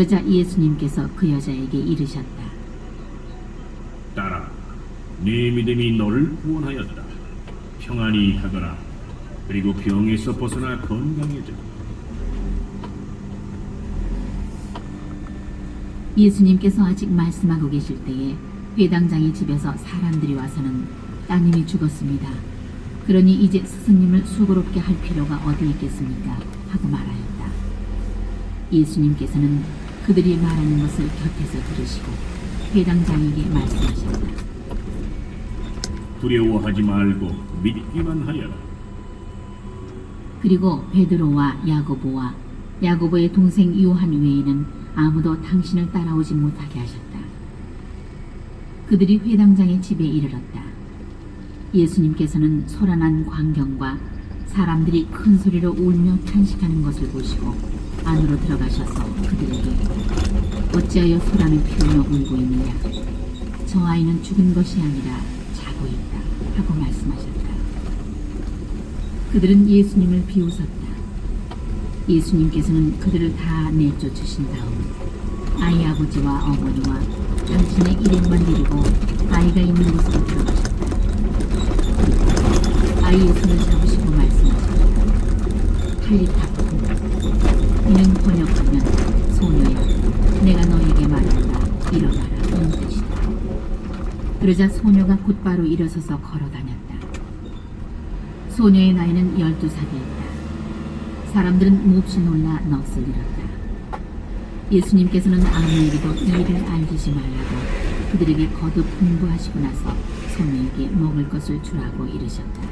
그러자 예수님께서 그 여자에게 이르셨다. 딸아, 네 믿음이 너를 구원하였다. 평안히 가거라. 그리고 병에서 벗어나 건강해져. 예수님께서 아직 말씀하고 계실 때에 회당장의 집에서 사람들이 와서는 따님이 죽었습니다. 그러니 이제 스승님을 수고롭게 할 필요가 어디 있겠습니까? 하고 말하였다. 예수님께서는 그들이 말하는 것을 곁에서 들으시고 회당장에게 말씀하셨다. 두려워하지 말고 믿기만 하여라. 그리고 베드로와 야고보와 야고보의 동생 요한 외에는 아무도 당신을 따라오지 못하게 하셨다. 그들이 회당장의 집에 이르렀다. 예수님께서는 소란한 광경과 사람들이 큰 소리로 울며 탄식하는 것을 보시고 안으로 들어가셔서 그들에게 어찌하여 소란을 피우며 울고 있느냐? 저 아이는 죽은 것이 아니라 자고 있다 하고 말씀하셨다. 그들은 예수님을 비웃었다. 예수님께서는 그들을 다 내쫓으신 다음 아이 아버지와 어머니와 당신의 일행만 데리고 아이가 있는 곳으로 들어가셨다. 아이의 손을 잡으시고 말씀하셨다. 탈리타쿠, 이는 번역하면 소녀야, 내가 너에게 말한다. 일어나라. 이 뜻이다. 그러자 소녀가 곧바로 일어서서 걸어다녔다. 소녀의 나이는 12살이었다. 사람들은 몹시 놀라 넋을 잃었다. 예수님께서는 아무에게도 이 일을 알리지 말라고 그들에게 거듭 공부하시고 나서 소녀에게 먹을 것을 주라고 이르셨다.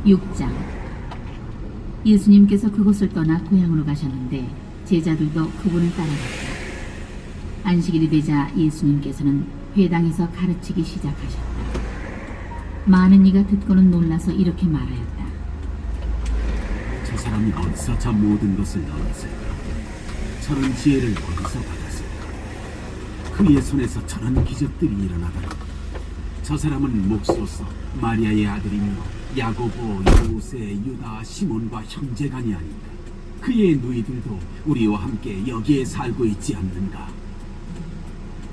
(6장) 예수님께서 그곳을 떠나 고향으로 가셨는데 제자들도 그분을 따라갔다. 안식일이 되자 예수님께서는 회당에서 가르치기 시작하셨다. 많은 이가 듣고는 놀라서 이렇게 말하였다. 저 사람이 어디서 저 모든 것을 얻었을까? 저런 지혜를 어디서 받았을까? 그의 손에서 저런 기적들이 일어나더라. 저 사람은 목수로서 마리아의 아들이며 야고보, 요세, 유다, 시몬과 형제간이 아닌가? 그의 누이들도 우리와 함께 여기에 살고 있지 않는가?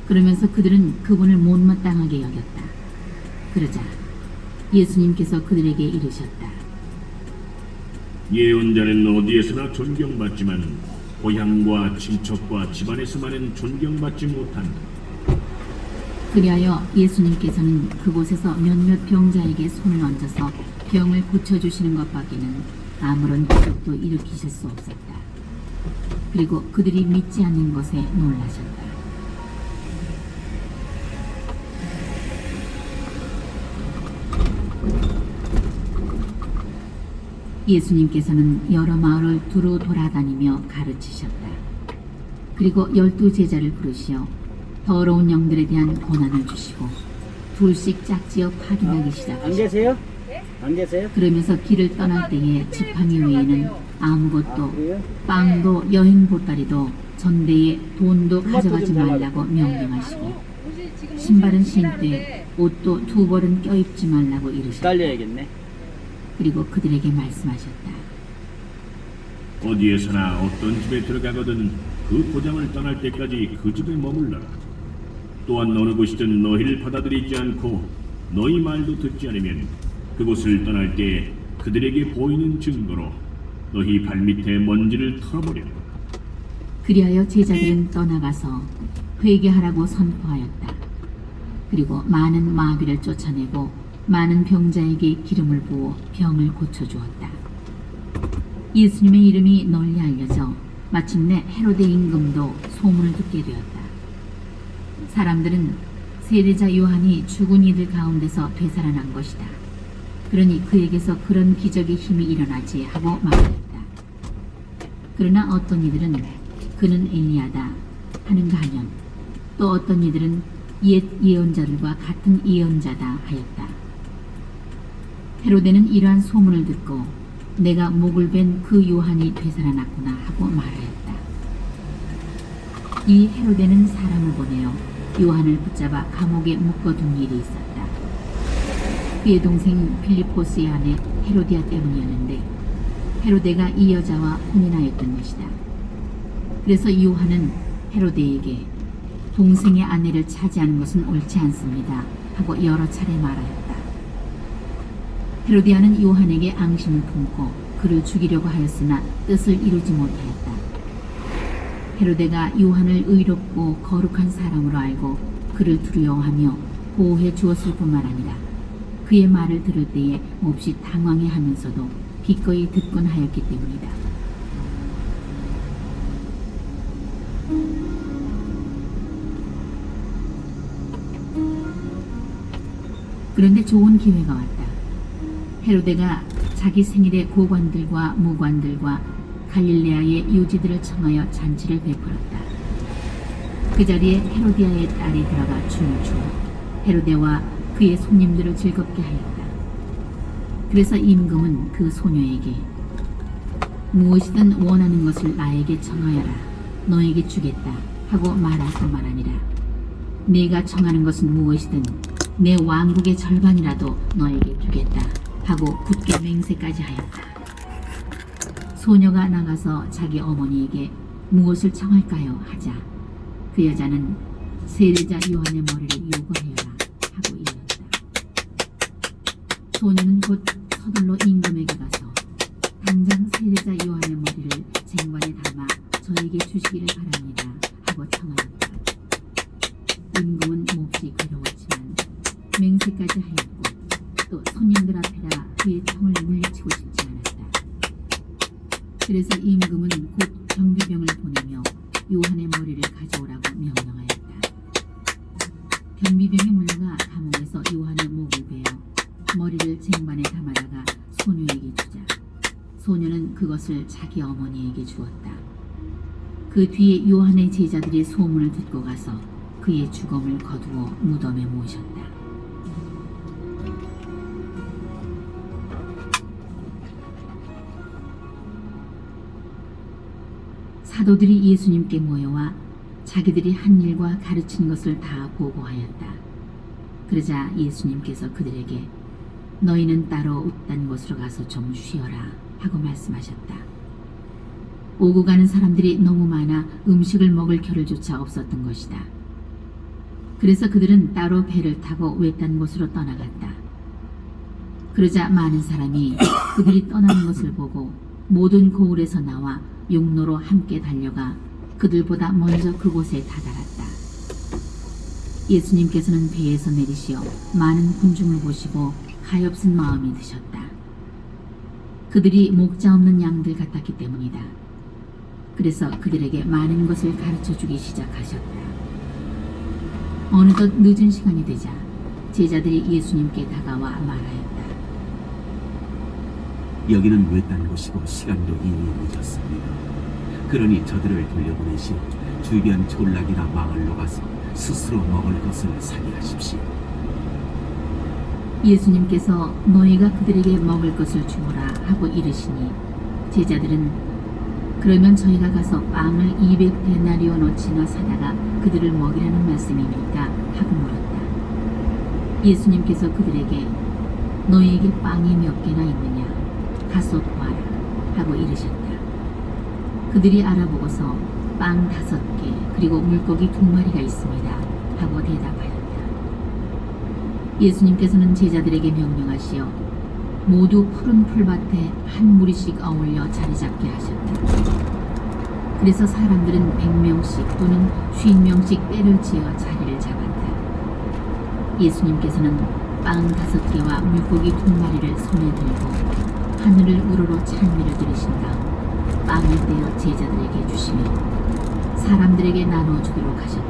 그러면서 그들은 그분을 못마땅하게 여겼다. 그러자 예수님께서 그들에게 이르셨다. 예언자는 어디에서나 존경받지만 고향과 친척과 집안에서만은 존경받지 못한다. 그리하여 예수님께서는 그곳에서 몇몇 병자에게 손을 얹어서 병을 고쳐주시는 것밖에는 아무런 기적도 일으키실 수 없었다. 그리고 그들이 믿지 않는 것에 놀라셨다. 예수님께서는 여러 마을을 두루 돌아다니며 가르치셨다. 그리고 12제자를 부르시어 더러운 영들에 대한 고난을 주시고 둘씩 짝지어 파견하기 시작하셨다. 안 계세요? 안 계세요? 그러면서 길을 떠날 때에 지팡이 외에는 아무것도 그래요? 빵도 여행 보따리도 전대에 돈도 가져가지 말라고 명령하시고 신발은 신되 옷도 2벌은 껴입지 말라고 이르셨다. 달려야겠네. 그리고 그들에게 말씀하셨다. 어디에서나 어떤 집에 들어가거든 그 고장을 떠날 때까지 그 집에 머물러라. 또한 어느 곳이든 너희를 받아들이지 않고 너희 말도 듣지 않으면 그곳을 떠날 때 그들에게 보이는 증거로 너희 발밑에 먼지를 털어버려. 그리하여 제자들은 떠나가서 회개하라고 선포하였다. 그리고 많은 마귀를 쫓아내고 많은 병자에게 기름을 부어 병을 고쳐주었다. 예수님의 이름이 널리 알려져 마침내 헤로데 임금도 소문을 듣게 되었다. 사람들은 세례자 요한이 죽은 이들 가운데서 되살아난 것이다. 그러니 그에게서 그런 기적의 힘이 일어나지 하고 말하였다. 그러나 어떤 이들은 그는 엘리야다 하는가 하면 또 어떤 이들은 옛 예언자들과 같은 예언자다 하였다. 헤로데는 이러한 소문을 듣고 내가 목을 벤 그 요한이 되살아났구나 하고 말하였다. 이 헤로데는 사람을 보내어 요한을 붙잡아 감옥에 묶어둔 일이 있었다. 그의 동생 빌리포스의 아내 헤로디아 때문이었는데 헤로데가 이 여자와 혼인하였던 것이다. 그래서 요한은 헤로데에게 동생의 아내를 차지하는 것은 옳지 않습니다 하고 여러 차례 말하였다. 헤로디아는 요한에게 앙심을 품고 그를 죽이려고 하였으나 뜻을 이루지 못하였다. 헤로데가 요한을 의롭고 거룩한 사람으로 알고 그를 두려워하며 보호해 주었을 뿐만 아니라 그의 말을 들을 때에 몹시 당황해하면서도 기꺼이 듣곤 하였기 때문이다. 그런데 좋은 기회가 왔다. 헤로데가 자기 생일에 고관들과 무관들과 갈릴레아의 유지들을 청하여 잔치를 베풀었다. 그 자리에 헤로디아의 딸이 들어가 춤을 추어 헤로데와 그의 손님들을 즐겁게 하였다. 그래서 임금은 그 소녀에게 무엇이든 원하는 것을 나에게 청하여라. 너에게 주겠다 하고 말할 뿐만 아니라 네가 청하는 것은 무엇이든 내 왕국의 절반이라도 너에게 주겠다 하고 굳게 맹세까지 하였다. 소녀가 나가서 자기 어머니에게 무엇을 청할까요? 하자 그 여자는 세례자 요한의 머리를 요구하여라 하고 이르렀다. 소녀는 곧 서둘러 임금에게 가서 당장 세례자 요한의 머리를 쟁반에 담아 저에게 주시기를 바랍니다 하고 청하였다. 임금은 몹시 괴로웠지만 맹세까지 하였고 또 손님들 앞에라 그의 청을 물리치고 싶지 않았다. 그래서 임금은 곧 경비병을 보내며 요한의 머리를 가져오라고 명령하였다. 경비병이 물러가 감옥에서 요한의 목을 베어 머리를 쟁반에 담아다가 소녀에게 주자 소녀는 그것을 자기 어머니에게 주었다. 그 뒤에 요한의 제자들이 소문을 듣고 가서 그의 죽음을 거두어 무덤에 모셨다. 사도들이 예수님께 모여와 자기들이 한 일과 가르친 것을 다 보고하였다. 그러자 예수님께서 그들에게 너희는 따로 웃단 곳으로 가서 좀 쉬어라 하고 말씀하셨다. 오고 가는 사람들이 너무 많아 음식을 먹을 겨를조차 없었던 것이다. 그래서 그들은 따로 배를 타고 외딴 곳으로 떠나갔다. 그러자 많은 사람이 그들이 떠나는 것을 보고 모든 고을에서 나와 육로로 함께 달려가 그들보다 먼저 그곳에 다다랐다. 예수님께서는 배에서 내리시어 많은 군중을 보시고 가엾은 마음이 드셨다. 그들이 목자 없는 양들 같았기 때문이다. 그래서 그들에게 많은 것을 가르쳐주기 시작하셨다. 어느덧 늦은 시간이 되자 제자들이 예수님께 다가와 말하였다. 여기는 외딴 곳이고 시간도 이미 늦었습니다. 그러니 저들을 돌려보내시어 주변 졸락이나 마을로 가서 스스로 먹을 것을 사게 하십시오. 예수님께서 너희가 그들에게 먹을 것을 주어라 하고 이르시니 제자들은 그러면 저희가 가서 빵을 200데나리오너치나 사다가 그들을 먹이라는 말씀입니까? 하고 물었다. 예수님께서 그들에게 너희에게 빵이 몇 개나 있느냐? 가서 보아라 하고 이르셨다. 그들이 알아보고서 빵 5개 그리고 물고기 2마리가 있습니다 하고 대답하였다. 예수님께서는 제자들에게 명령하시어 모두 푸른 풀밭에 한 무리씩 어울려 자리 잡게 하셨다. 그래서 사람들은 100명씩 또는 50명씩 때를 지어 자리를 잡았다. 예수님께서는 빵 5개와 물고기 2마리를 손에 들고 하늘을 우러러 찬미를 들으신 다음 빵을 떼어 제자들에게 주시며 사람들에게 나눠주도록 하셨다.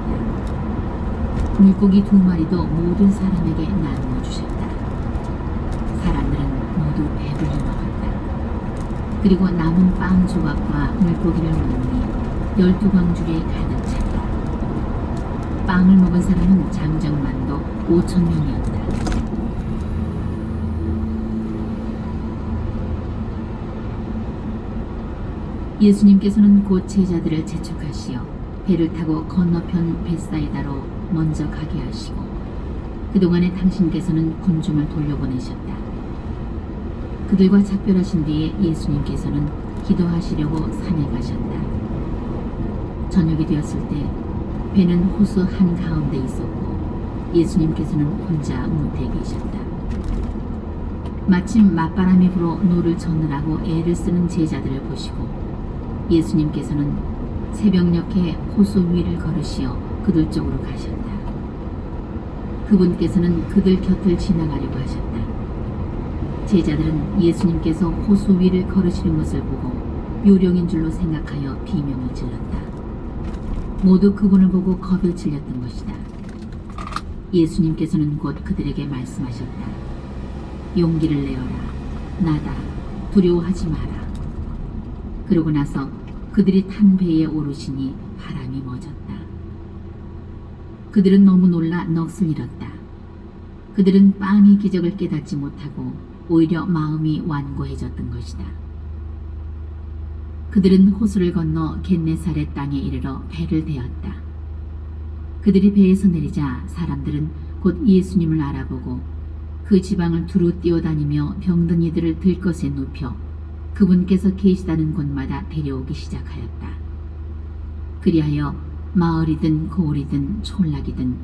물고기 2마리도 모든 사람에게 나누어 주셨다. 사람들은 모두 배불리 먹었다. 그리고 남은 빵 조각과 물고기를 먹으니 12광주리에 가득 찼다. 빵을 먹은 사람은 장정만도 5,000명이었다. 예수님께서는 곧 제자들을 재촉하시어 배를 타고 건너편 벳사이다로 먼저 가게 하시고 그동안에 당신께서는 군중을 돌려보내셨다. 그들과 작별하신 뒤에 예수님께서는 기도하시려고 산에 가셨다. 저녁이 되었을 때 배는 호수 한가운데 있었고 예수님께서는 혼자 문태에 계셨다. 마침 맞바람이 불어 노를 젓느라고 애를 쓰는 제자들을 보시고 예수님께서는 새벽녘에 호수 위를 걸으시어 그들 쪽으로 가셨다. 그분께서는 그들 곁을 지나가려고 하셨다. 제자들은 예수님께서 호수 위를 걸으시는 것을 보고 요령인 줄로 생각하여 비명을 질렀다. 모두 그분을 보고 겁에 질렸던 것이다. 예수님께서는 곧 그들에게 말씀하셨다. 용기를 내어라. 나다. 두려워하지 마라. 그러고 나서 그들이 탄 배에 오르시니 바람이 멎었다. 그들은 너무 놀라 넋을 잃었다. 그들은 빵의 기적을 깨닫지 못하고 오히려 마음이 완고해졌던 것이다. 그들은 호수를 건너 겟네사렛 땅에 이르러 배를 대었다. 그들이 배에서 내리자 사람들은 곧 예수님을 알아보고 그 지방을 두루 뛰어다니며 병든 이들을 들것에 눕혀 그분께서 계시다는 곳마다 데려오기 시작하였다. 그리하여 마을이든 고을이든 촌락이든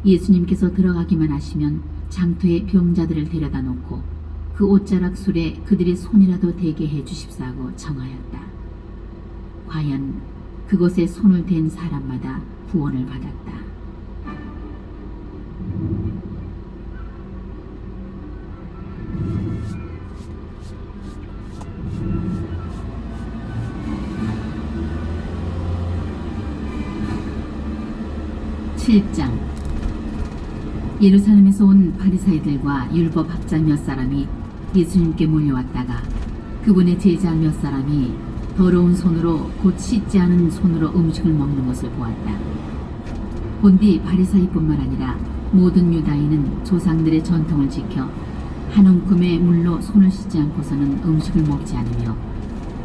예수님께서 들어가기만 하시면 장터에 병자들을 데려다 놓고 그 옷자락 술에 그들의 손이라도 대게 해 주십사고 청하였다. 과연 그곳에 손을 댄 사람마다 구원을 받았다. (7장) 예루살렘에서 온 바리사이들과 율법 학자 몇 사람이 예수님께 몰려왔다가 그분의 제자 몇 사람이 더러운 손으로 곧 씻지 않은 손으로 음식을 먹는 것을 보았다. 본디 바리사이뿐만 아니라 모든 유다인은 조상들의 전통을 지켜 한 움큼의 물로 손을 씻지 않고서는 음식을 먹지 않으며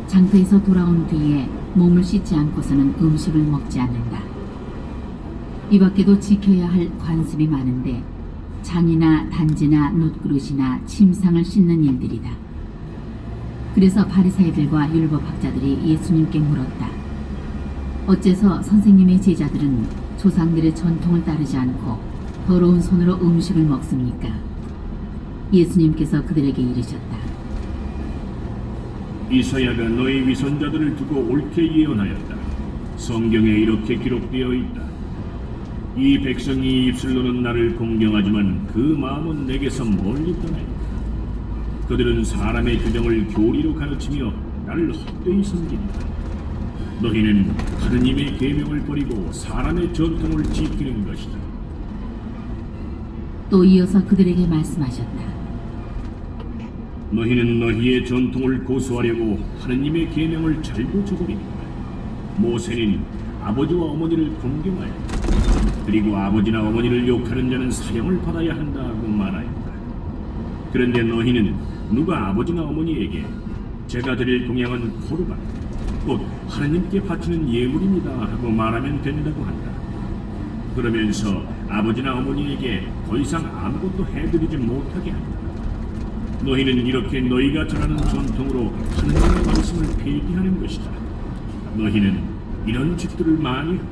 장터에서 돌아온 뒤에 몸을 씻지 않고서는 음식을 먹지 않는다. 이 밖에도 지켜야 할 관습이 많은데 잔이나 단지나 놋그릇이나 침상을 씻는 일들이다. 그래서 바리사이들과 율법학자들이 예수님께 물었다. 어째서 선생님의 제자들은 조상들의 전통을 따르지 않고 더러운 손으로 음식을 먹습니까? 예수님께서 그들에게 이르셨다. 이사야가 너희 위선자들을 두고 옳게 예언하였다. 성경에 이렇게 기록되어 있다. 이 백성이 입술로는 나를 공경하지만 그 마음은 내게서 멀리 떠나있다. 그들은 사람의 규정을 교리로 가르치며 나를 헛되이 섬긴다. 너희는 하느님의 계명을 버리고 사람의 전통을 지키는 것이다. 또 이어서 그들에게 말씀하셨다. 너희는 너희의 전통을 고수하려고 하느님의 계명을 잘도 저버린다. 모세는 아버지와 어머니를 공경하였다. 그리고 아버지나 어머니를 욕하는 자는 사형을 받아야 한다고 말하였다. 그런데 너희는 누가 아버지나 어머니에게 제가 드릴 동양은 코르반, 곧 하나님께 바치는 예물입니다 하고 말하면 된다고 한다. 그러면서 아버지나 어머니에게 더 이상 아무것도 해드리지 못하게 한다. 너희는 이렇게 너희가 전하는 전통으로 하나님의 말씀을 폐기하는 것이다. 너희는 이런 짓들을 많이 한다.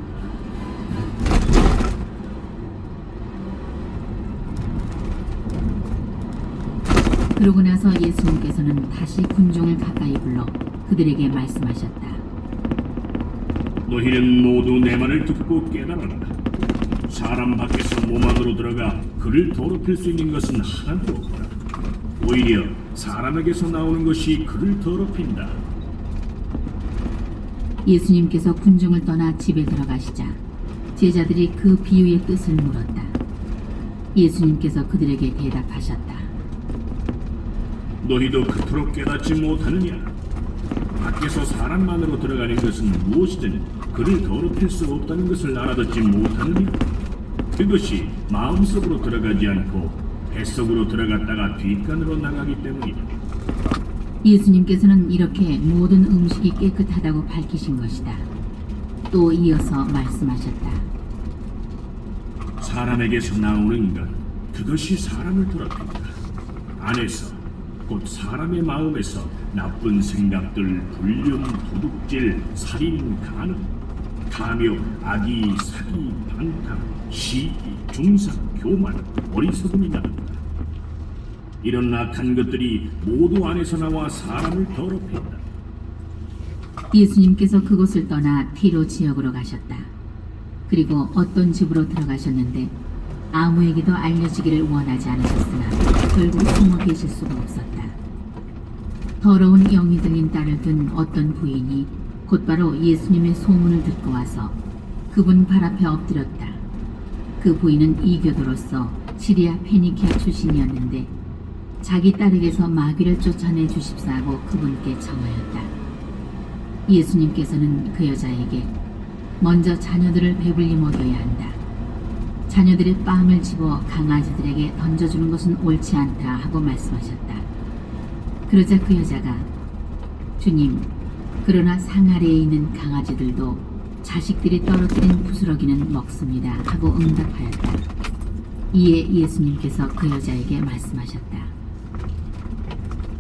그러고 나서 예수님께서는 다시 군중을 가까이 불러 그들에게 말씀하셨다. 너희는 모두 내 말을 듣고 깨달아라. 사람 밖에서 몸 안으로 들어가 그를 더럽힐 수 있는 것은 하나도 없다. 오히려 사람에게서 나오는 것이 그를 더럽힌다. 예수님께서 군중을 떠나 집에 들어가시자 제자들이 그 비유의 뜻을 물었다. 예수님께서 그들에게 대답하셨다. 너희도 그토록 깨닫지 못하느냐? 밖에서 사람만으로 들어가는 것은 무엇이든 그를 더럽힐 수 없다는 것을 알아듣지 못하느냐? 그것이 마음속으로 들어가지 않고 뱃속으로 들어갔다가 뒷간으로 나가기 때문이다. 예수님께서는 이렇게 모든 음식이 깨끗하다고 밝히신 것이다. 또 이어서 말씀하셨다. 사람에게서 나오는 것, 그것이 사람을 더럽힌다. 안에서, 곧 사람의 마음에서 나쁜 생각들, 불륜, 도둑질, 살인, 간음, 탐욕, 악의, 사기, 방탕, 시기, 중상, 교만, 어리석음이 나는다. 이런 악한 것들이 모두 안에서 나와 사람을 더럽힌다. 예수님께서 그곳을 떠나 티로 지역으로 가셨다. 그리고 어떤 집으로 들어가셨는데 아무에게도 알려지기를 원하지 않으셨으나 결국 숨어 계실 수가 없었다. 더러운 영이 들린 딸을 둔 어떤 부인이 곧바로 예수님의 소문을 듣고 와서 그분 발 앞에 엎드렸다. 그 부인은 이교도로서 시리아 페니키아 출신이었는데 자기 딸에게서 마귀를 쫓아내 주십사하고 그분께 청하였다. 예수님께서는 그 여자에게 먼저 자녀들을 배불리 먹여야 한다. 자녀들의 빵을 집어 강아지들에게 던져주는 것은 옳지 않다 하고 말씀하셨다. 그러자 그 여자가 주님, 그러나 상 아래에 있는 강아지들도 자식들이 떨어뜨린 부스러기는 먹습니다 하고 응답하였다. 이에 예수님께서 그 여자에게 말씀하셨다.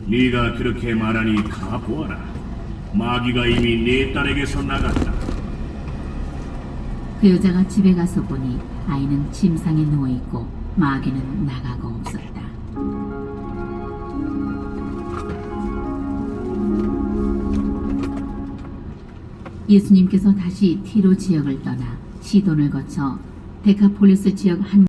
네가 그렇게 말하니 가보아라. 마귀가 이미 네 딸에게서 나갔다. 그 여자가 집에 가서 보니 아이는 침상에 누워있고 마귀는 나가고 없었다. 예수님께서 다시 티로 지역을 떠나 시돈을 거쳐 데카폴리스 지역 한